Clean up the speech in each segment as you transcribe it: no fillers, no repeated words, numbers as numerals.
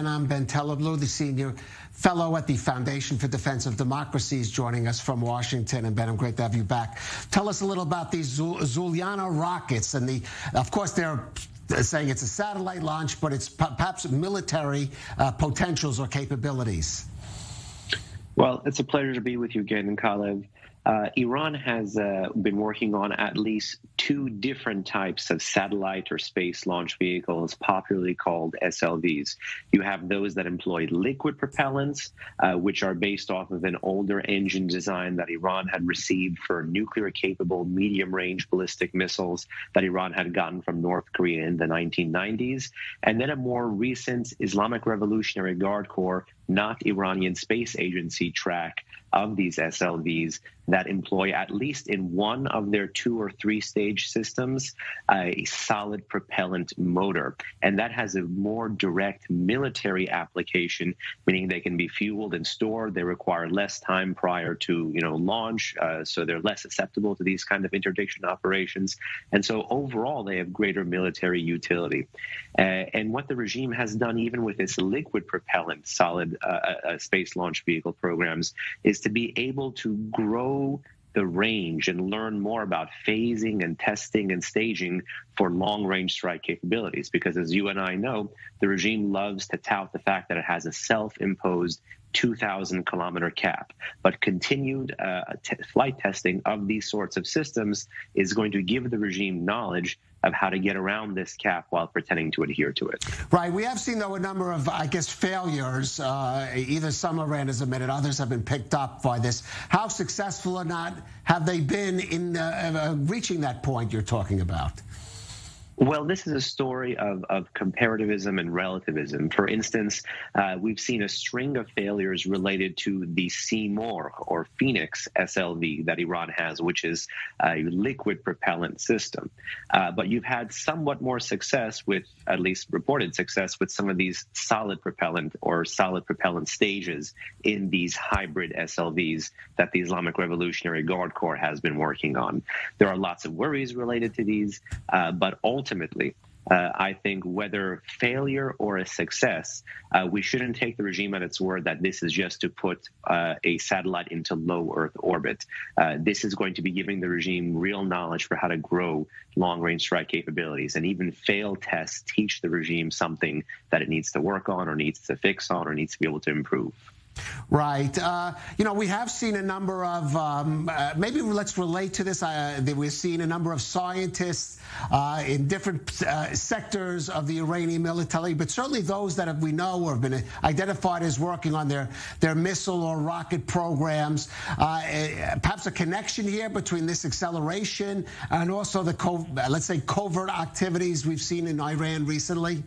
Behnam Taleblu, the senior fellow at the Foundation for Defense of Democracy, is joining us from Washington. And Behnam, great to have you back. Tell us a little about these Zuljanah rockets. And of course, they're saying it's a satellite launch, but it's perhaps military potentials or capabilities. Well, it's a pleasure to be with you again, Kalev. Iran has been working on at least two different types of satellite or space launch vehicles, popularly called SLVs. You have those that employ liquid propellants, which are based off of an older engine design that Iran had received for nuclear-capable medium-range ballistic missiles that Iran had gotten from North Korea in the 1990s. And then a more recent Islamic Revolutionary Guard Corps, not Iranian Space Agency track of these SLVs that employ, at least in one of their 2 or 3 stage systems, a solid propellant motor. And that has a more direct military application, meaning they can be fueled and stored. They require less time prior to launch, so they're less susceptible to these kind of interdiction operations. And so overall, they have greater military utility. And what the regime has done, even with its liquid propellant solid space launch vehicle programs, is to be able to grow the range and learn more about phasing and testing and staging for long-range strike capabilities. Because as you and I know, the regime loves to tout the fact that it has a self-imposed 2,000-kilometer cap. But continued flight testing of these sorts of systems is going to give the regime knowledge of how to get around this cap while pretending to adhere to it. Right. We have seen, though, a number of, failures. Either some Iran has admitted, others have been picked up by this. How successful or not have they been in reaching that point you're talking about? Well, this is a story of comparativism and relativism. For instance, we've seen a string of failures related to the Seymour or Phoenix SLV that Iran has, which is a liquid propellant system. But you've had somewhat more success with, at least reported success, with some of these solid propellant or solid propellant stages in these hybrid SLVs that the Islamic Revolutionary Guard Corps has been working on. There are lots of worries related to these, but ultimately, I think whether failure or a success, we shouldn't take the regime at its word that this is just to put a satellite into low Earth orbit. This is going to be giving the regime real knowledge for how to grow long-range strike capabilities. And even failed tests teach the regime something that it needs to work on or needs to fix on or needs to be able to improve. Right. We have seen a number of, maybe let's relate to this. We've seen a number of scientists in different sectors of the Iranian military, but certainly those that we know or have been identified as working on their missile or rocket programs. Perhaps a connection here between this acceleration and also the, let's say, covert activities we've seen in Iran recently?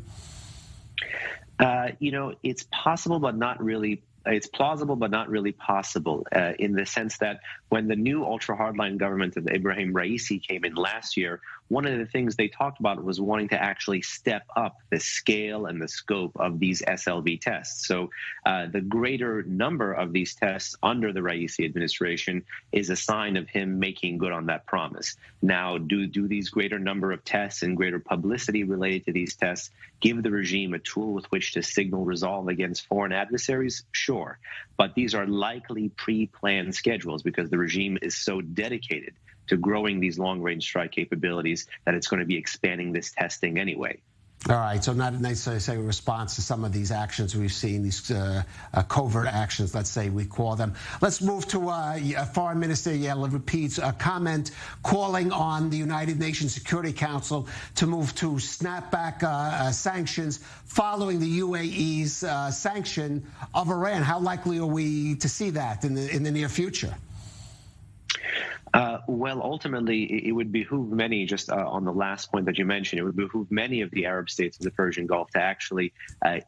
It's possible, but not really. It's plausible, but not really possible, in the sense that when the new ultra-hardline government of Ibrahim Raisi came in last year, one of the things they talked about was wanting to actually step up the scale and the scope of these SLV tests. So the greater number of these tests under the Raisi administration is a sign of him making good on that promise. Now, do these greater number of tests and greater publicity related to these tests give the regime a tool with which to signal resolve against foreign adversaries? Sure. But these are likely pre-planned schedules because the regime is so dedicated to growing these long-range strike capabilities that it's going to be expanding this testing anyway. All right, so not necessarily a response to some of these actions we've seen, these covert actions, let's say we call them. Let's move to Foreign Minister Yael Lapid's comment calling on the United Nations Security Council to move to snap back sanctions following the UAE's sanction of Iran. How likely are we to see that in the near future? Well, ultimately, it would behoove many, just on the last point that you mentioned, it would behoove many of the Arab states of the Persian Gulf to actually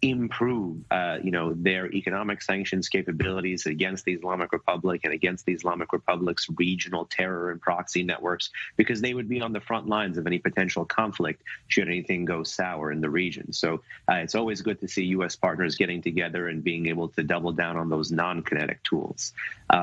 improve, their economic sanctions capabilities against the Islamic Republic and against the Islamic Republic's regional terror and proxy networks, because they would be on the front lines of any potential conflict should anything go sour in the region. So it's always good to see U.S. partners getting together and being able to double down on those non-kinetic tools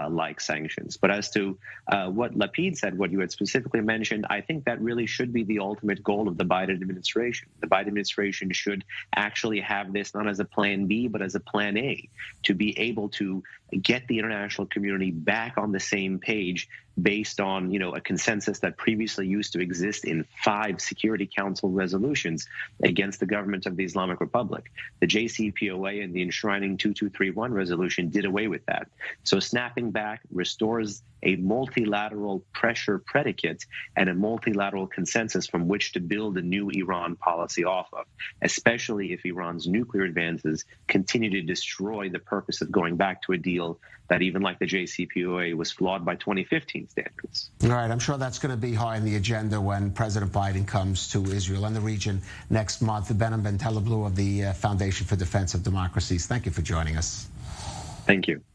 like sanctions. But as to what what Lapid said, what you had specifically mentioned, I think that really should be the ultimate goal of the Biden administration. The Biden administration should actually have this not as a plan B, but as a plan A, to be able to get the international community back on the same page based on, a consensus that previously used to exist in 5 Security Council resolutions against the government of the Islamic Republic. The JCPOA and the enshrining 2231 resolution did away with that. So snapping back restores a multilateral pressure predicate and a multilateral consensus from which to build a new Iran policy off of, especially if Iran's nuclear advances continue to destroy the purpose of going back to a deal that, even like the JCPOA, was flawed by 2015 standards. All right, I'm sure that's going to be high on the agenda when President Biden comes to Israel and the region next month. Behnam and Taleblu of the Foundation for Defense of Democracies, thank you for joining us. Thank you.